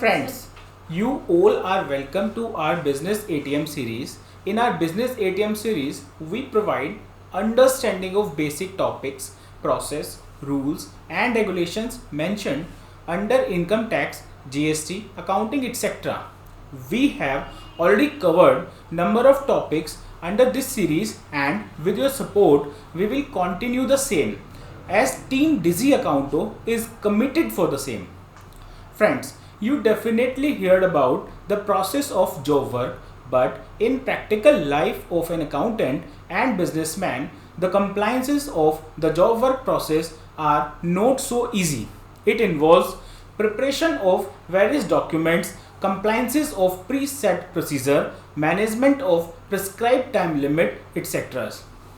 Friends, you all are welcome to our Business ATM series. In our Business ATM series, we provide understanding of basic topics, process, rules and regulations mentioned under income tax, GST, accounting, etc. We have already covered number of topics under this series, and with your support, we will continue the same as Team Dizzy Accounto is committed for the same. Friends, you definitely heard about the process of job work, but in practical life of an accountant and businessman, the compliances of the job work process are not so easy. It involves preparation of various documents, compliances of preset procedure, management of prescribed time limit, etc.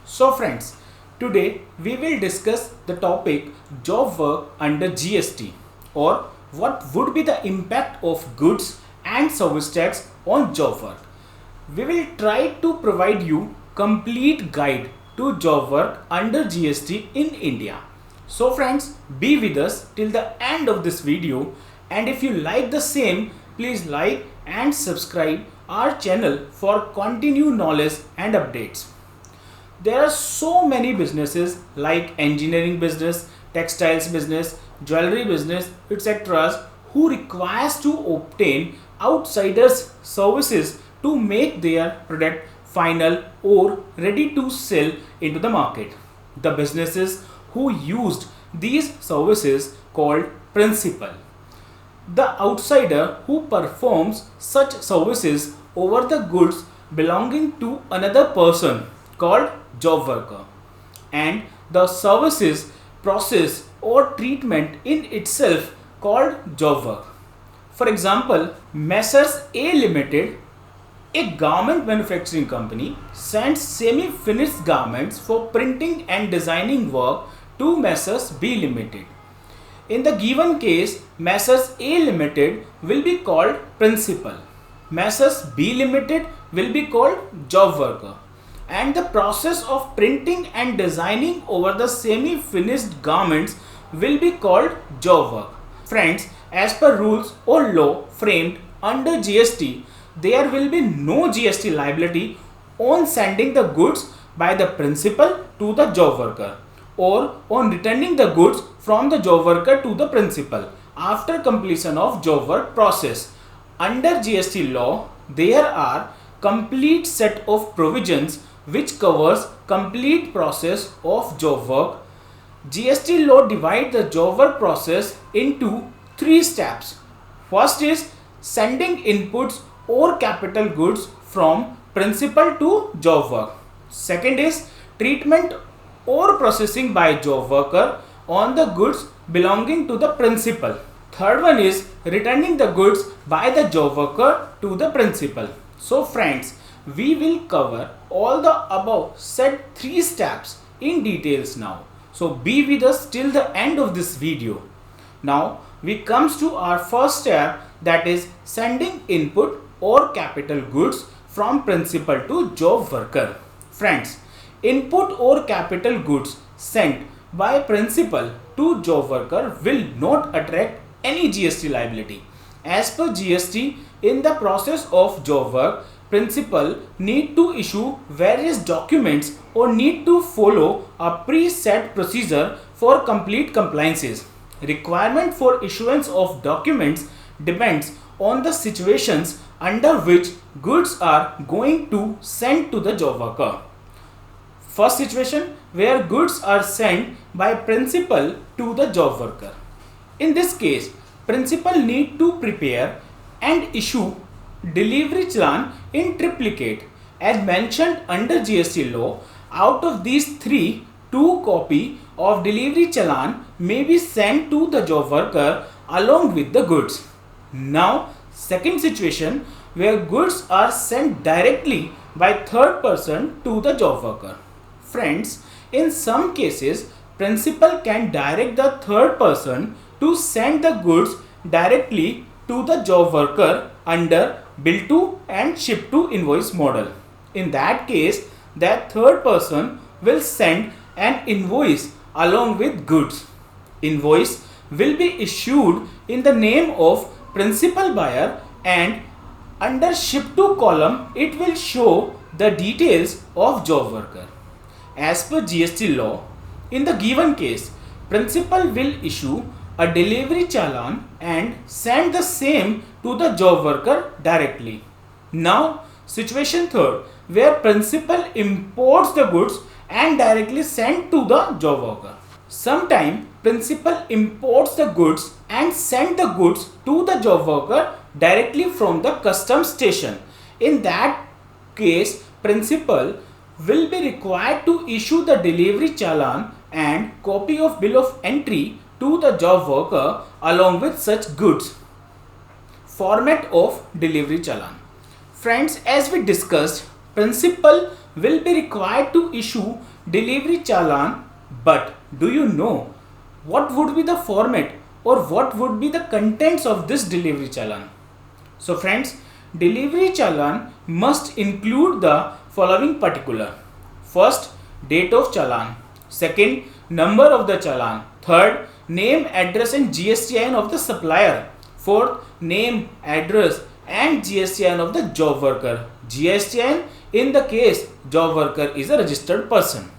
So friends, today we will discuss the topic job work under GST, or what would be the impact of goods and service tax on job work. We will try to provide you complete guide to job work under GST in India. So friends, be with us till the end of this video, and if you like the same, please like and subscribe our channel for continued knowledge and updates. There are so many businesses like engineering business, textiles business, jewelry business, etc. who requires to obtain outsiders services to make their product final or ready to sell into the market. The businesses who used these services called principal. The outsider who performs such services over the goods belonging to another person called job worker, and the services, process or treatment in itself called job work. For example, Messrs A Limited, a garment manufacturing company, sends semi-finished garments for printing and designing work to Messrs B Limited. In the given case, Messrs A Limited will be called principal, Messrs B Limited will be called job worker, and the process of printing and designing over the semi-finished garments will be called job work. Friends, as per rules or law framed under GST, there will be no GST liability on sending the goods by the principal to the job worker, or on returning the goods from the job worker to the principal after completion of job work process. Under GST law, there are complete set of provisions which covers complete process of job work. GST law divides the job work process into three steps. First is sending inputs or capital goods from principal to job work. Second is treatment or processing by job worker on the goods belonging to the principal. Third one is returning the goods by the job worker to the principal. So friends, we will cover all the above said three steps in details now. So be with us till the end of this video. Now we comes to our first step, that is sending input or capital goods from principal to job worker. Friends, input or capital goods sent by principal to job worker will not attract any GST liability. As per GST, in the process of job work, principal need to issue various documents or need to follow a preset procedure for complete compliances. Requirement for issuance of documents depends on the situations under which goods are going to send to the job worker. First situation, where goods are sent by principal to the job worker. In this case, principal need to prepare and issue delivery challan in triplicate as mentioned under GST law. Out of these three, 2 copy of delivery challan may be sent to the job worker along with the goods. Now, second situation, where goods are sent directly by third person to the job worker. Friends, in some cases, principal can direct the third person to send the goods directly to the job worker under bill to and ship to invoice model. In that case, that third person will send an invoice along with goods. Invoice will be issued in the name of principal buyer, and under ship to column it will show the details of job worker. As per GST law, in the given case, principal will issue a delivery challan and send the same to the job worker directly. Now, situation third, where principal imports the goods and directly send to the job worker. Sometime principal imports the goods and send the goods to the job worker directly from the customs station. In that case, principal will be required to issue the delivery challan and copy of bill of entry to the job worker along with such goods. Format of delivery challan. Friends, as we discussed, principal will be required to issue delivery challan, but do you know what would be the format or what would be the contents of this delivery challan? So friends, delivery challan must include the following particular. First, date of challan. Second, number of the challan. Third, name, address and GSTIN of the supplier. Fourth, name, address and GSTIN of the job worker. GSTIN in the case job worker is a registered person.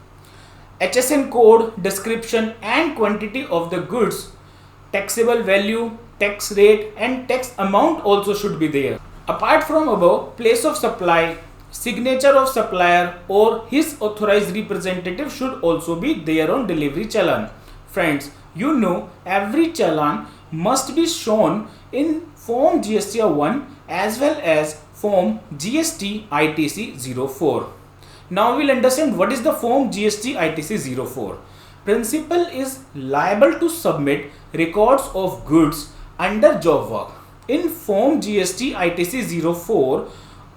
HSN code, description and quantity of the goods, taxable value, tax rate and tax amount also should be there. Apart from above, place of supply, signature of supplier or his authorized representative should also be there on delivery challan. Friends, you know every challan must be shown in form GSTR 1 as well as form GST ITC 04. Now we'll understand what is the form GST ITC 04. Principal is liable to submit records of goods under job work in form GST ITC 04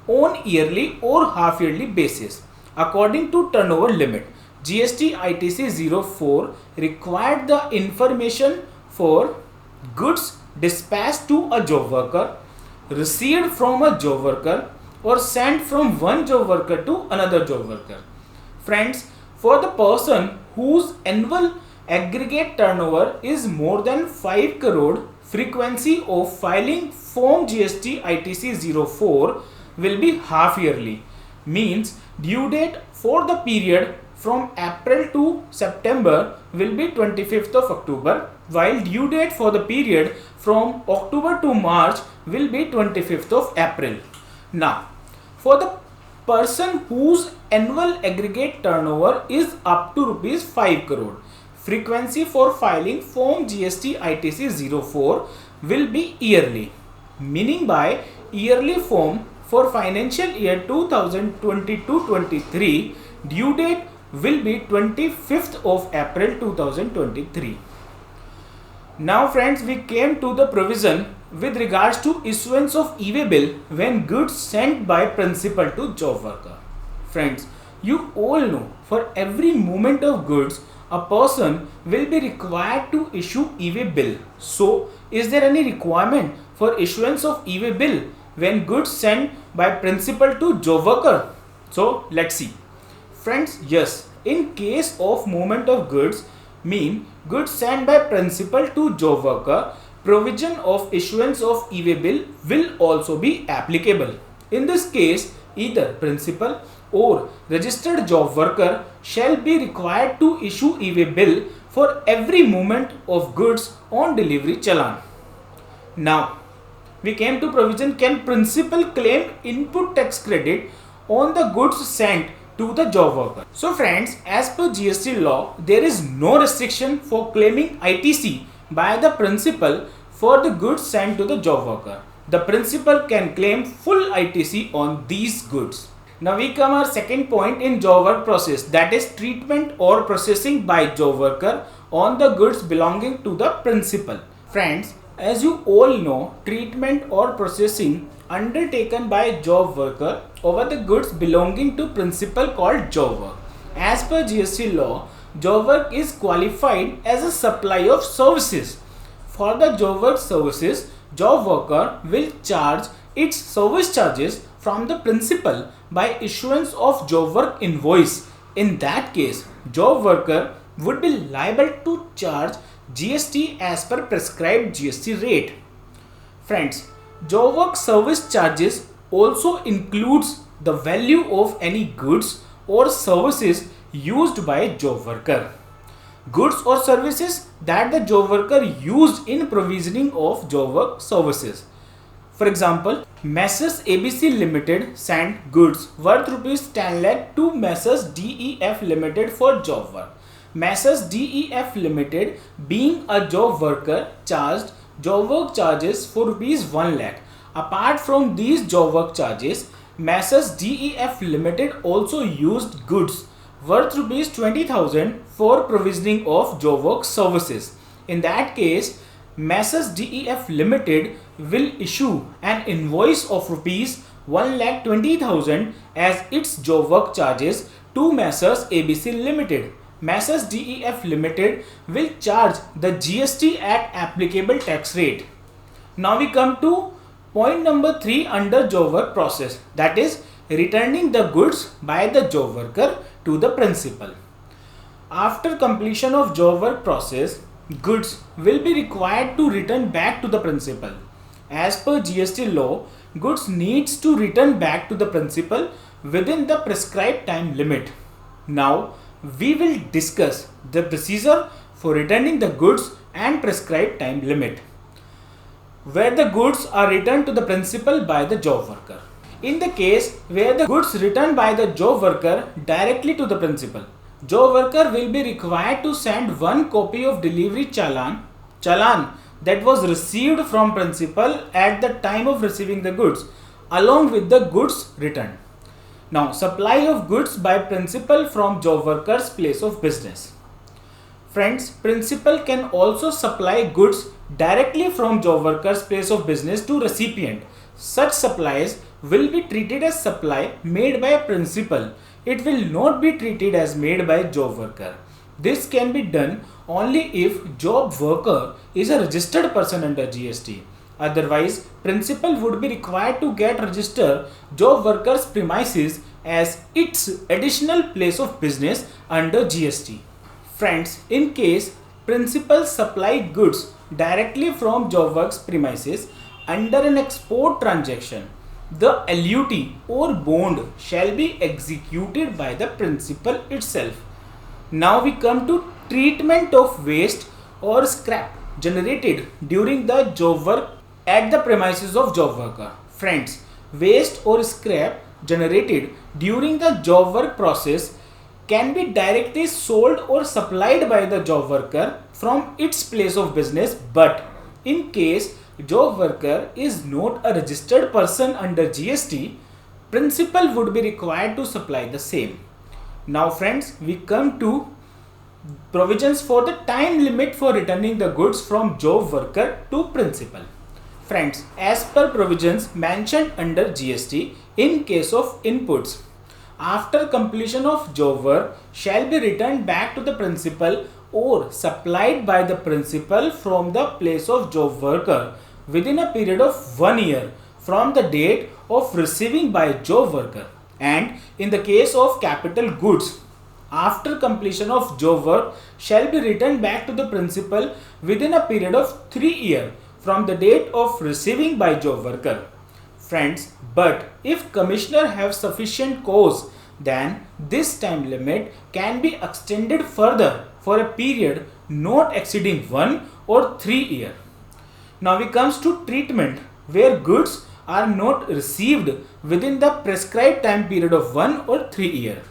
on yearly or half yearly basis according to turnover limit. GST ITC 04 required the information for goods dispatched to a job worker, received from a job worker or sent from one job worker to another job worker. Friends, for the person whose annual aggregate turnover is more than 5 crore, frequency of filing form GST ITC 04 will be half yearly. Means due date for the period from April to September will be 25th of October, while due date for the period from October to March will be 25th of April. Now, for the person whose annual aggregate turnover is up to rupees 5 crore, frequency for filing form GST ITC 04 will be yearly. Meaning by yearly form for financial year 2022-23, due date will be 25th of April 2023. Now friends, we came to the provision with regards to issuance of e-way bill when goods sent by principal to job worker. Friends, you all know for every movement of goods, a person will be required to issue e-way bill. So, is there any requirement for issuance of e-way bill when goods sent by principal to job worker? So, let's see. Friends, yes, in case of movement of goods, mean goods sent by principal to job worker, provision of issuance of e-way bill will also be applicable. In this case, either principal or registered job worker shall be required to issue e-way bill for every movement of goods on delivery challan. Now, we came to provision, can principal claim input tax credit on the goods sent to the job worker? So friends, as per GST law, there is no restriction for claiming ITC by the principal for the goods sent to the job worker. The principal can claim full ITC on these goods. Now we come our second point in job work process, that is treatment or processing by job worker on the goods belonging to the principal. Friends, as you all know, treatment or processing undertaken by job worker over the goods belonging to principal called job work. As per GST law, job work is qualified as a supply of services. For the job work services, job worker will charge its service charges from the principal by issuance of job work invoice. In that case, job worker would be liable to charge GST as per prescribed GST rate. Friends, job work service charges also includes the value of any goods or services used by a job worker. Goods or services that the job worker used in provisioning of job work services. For example, Messrs ABC Limited sent goods worth rupees 10 lakh to Messrs DEF Limited for job work. Messrs DEF Limited, being a job worker, charged job work charges for rupees 1 lakh. Apart from these job work charges, Messrs DEF Limited also used goods worth rupees 20,000 for provisioning of job work services. In that case, Messrs DEF Limited will issue an invoice of rupees 1,20,000 as its job work charges to Messrs ABC Limited. Messrs DEF Limited will charge the GST at applicable tax rate. Now we come to point number 3 under job work process, that is returning the goods by the job worker to the principal. After completion of job work process, goods will be required to return back to the principal. As per GST law, goods needs to return back to the principal within the prescribed time limit. Now we will discuss the procedure for returning the goods and prescribed time limit, where the goods are returned to the principal by the job worker. In the case where the goods returned by the job worker directly to the principal, job worker will be required to send one copy of delivery challan that was received from principal at the time of receiving the goods along with the goods returned. Now, supply of goods by principal from job worker's place of business. Friends, principal can also supply goods directly from job worker's place of business to recipient. Such supplies will be treated as supply made by a principal. It will not be treated as made by a job worker. This can be done only if job worker is a registered person under GST. Otherwise, principal would be required to get register job worker's premises as its additional place of business under GST. Friends, in case principal supply goods directly from job works premises under an export transaction, the LUT or bond shall be executed by the principal itself. Now we come to treatment of waste or scrap generated during the job work at the premises of job worker. Friends, waste or scrap generated during the job work process can be directly sold or supplied by the job worker from its place of business, but in case job worker is not a registered person under GST, principal would be required to supply the same. Now friends, we come to provisions for the time limit for returning the goods from job worker to principal. Friends, as per provisions mentioned under GST, in case of inputs, after completion of job work shall be returned back to the principal or supplied by the principal from the place of job worker within a period of 1 year from the date of receiving by job worker. And in the case of capital goods, after completion of job work shall be returned back to the principal within a period of 3 years from the date of receiving by job worker. Friends, but if commissioner have sufficient cause, then this time limit can be extended further for a period not exceeding 1 or 3 years. Now we comes to treatment where goods are not received within the prescribed time period of 1 or 3 years.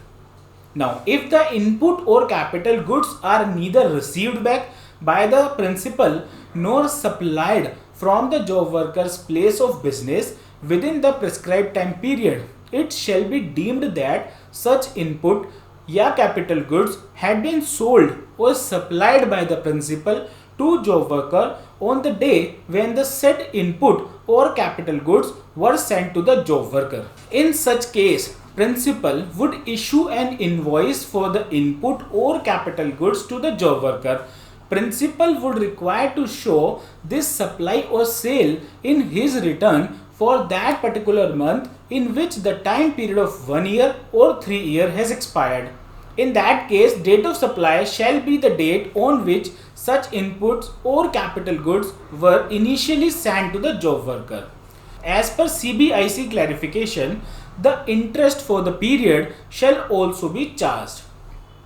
Now, if the input or capital goods are neither received back by the principal nor supplied from the job worker's place of business within the prescribed time period, it shall be deemed that such input या capital goods had been sold or supplied by the principal to job worker on the day when the said input or capital goods were sent to the job worker. In such case, principal would issue an invoice for the input or capital goods to the job worker. Principal would require to show this supply or sale in his return for that particular month in which the time period of 1 year or 3 years has expired. In that case, date of supply shall be the date on which such inputs or capital goods were initially sent to the job worker. As per CBIC clarification, the interest for the period shall also be charged.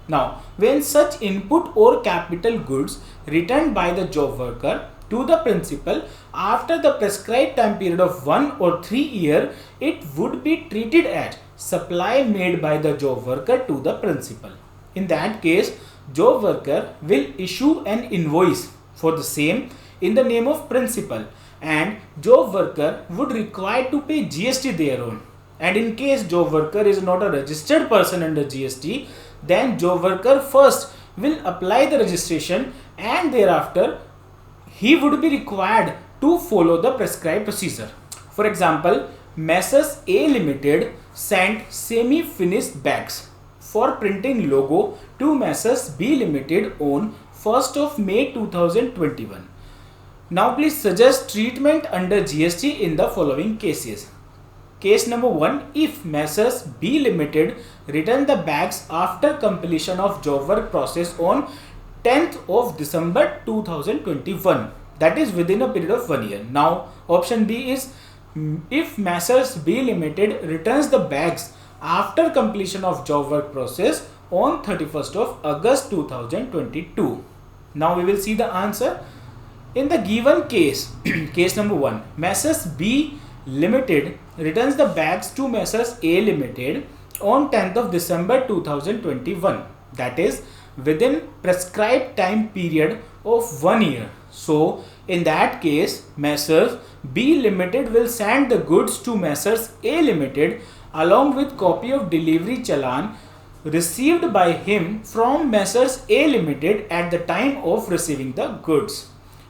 Now, when such input or capital goods returned by the job worker to the principal after the prescribed time period of 1 or 3 years, it would be treated as supply made by the job worker to the principal. In that case, job worker will issue an invoice for the same in the name of principal, and job worker would require to pay GST thereon. And in case job worker is not a registered person under GST, then job worker first will apply the registration, and thereafter he would be required to follow the prescribed procedure. For example, Messrs A Limited sent semi-finished bags for printing logo to Messrs B Limited on 1st of May 2021. Now please suggest treatment under GST in the following cases. Case number 1, if Messrs B Limited return the bags after completion of job work process on 10th of December 2021, that is within a period of 1 year. Now option B is if Messrs B Limited returns the bags after completion of job work process on 31st of August 2022. Now we will see the answer. In the given case, case number 1, Messrs B Limited returns the bags to Messrs A Limited on 10th of December 2021, that is within prescribed time period of 1 year. So in that case, Messrs B Limited will send the goods to Messrs A Limited along with copy of delivery challan received by him from Messrs A Limited at the time of receiving the goods.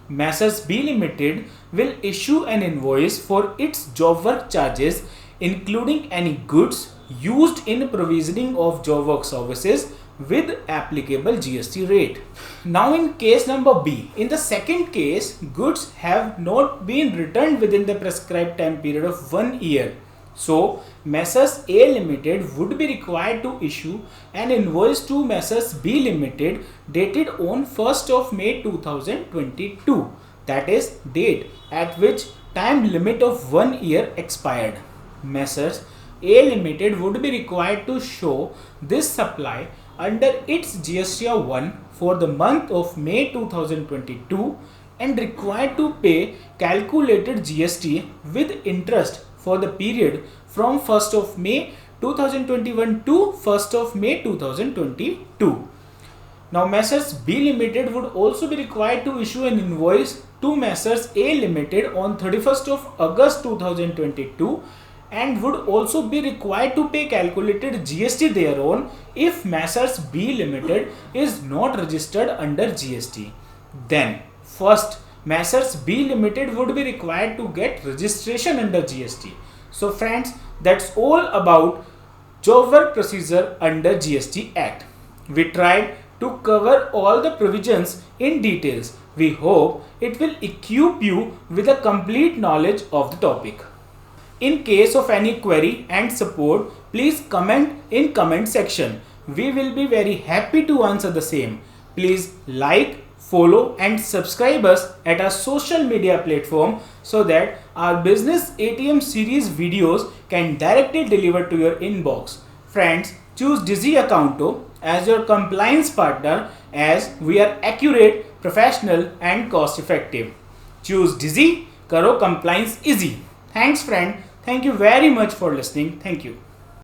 Messrs B Limited will issue an invoice for its job work charges, including any goods used in provisioning of job work services with applicable GST rate. Now in case number B, in the second case, goods have not been returned within the prescribed time period of 1 year. So Messrs A Limited would be required to issue an invoice to Messrs B Limited dated on 1st of May 2022, that is date at which time limit of 1 year expired. Messrs A Limited would be required to show this supply under its GSTR 1 for the month of May 2022 and required to pay calculated GST with interest for the period from 1st of May 2021 to 1st of May 2022. Now Messrs B Limited would also be required to issue an invoice to Messrs A Limited on 31st of August 2022 and would also be required to pay calculated GST thereon if Messrs B Limited is not registered under GST. Then first, Messrs B Limited would be required to get registration under GST. So friends, that's all about job work procedure under GST Act. We tried to cover all the provisions in details. We hope it will equip you with a complete knowledge of the topic. In case of any query and support, please comment in comment section. We will be very happy to answer the same. Please like, follow and subscribe us at our social media platform so that our Business ATM series videos can directly deliver to your inbox. Friends, choose Digi Accounto as your compliance partner as we are accurate, professional and cost effective. Choose Digi, karo compliance easy. Thanks friend. Thank you very much for listening. Thank you.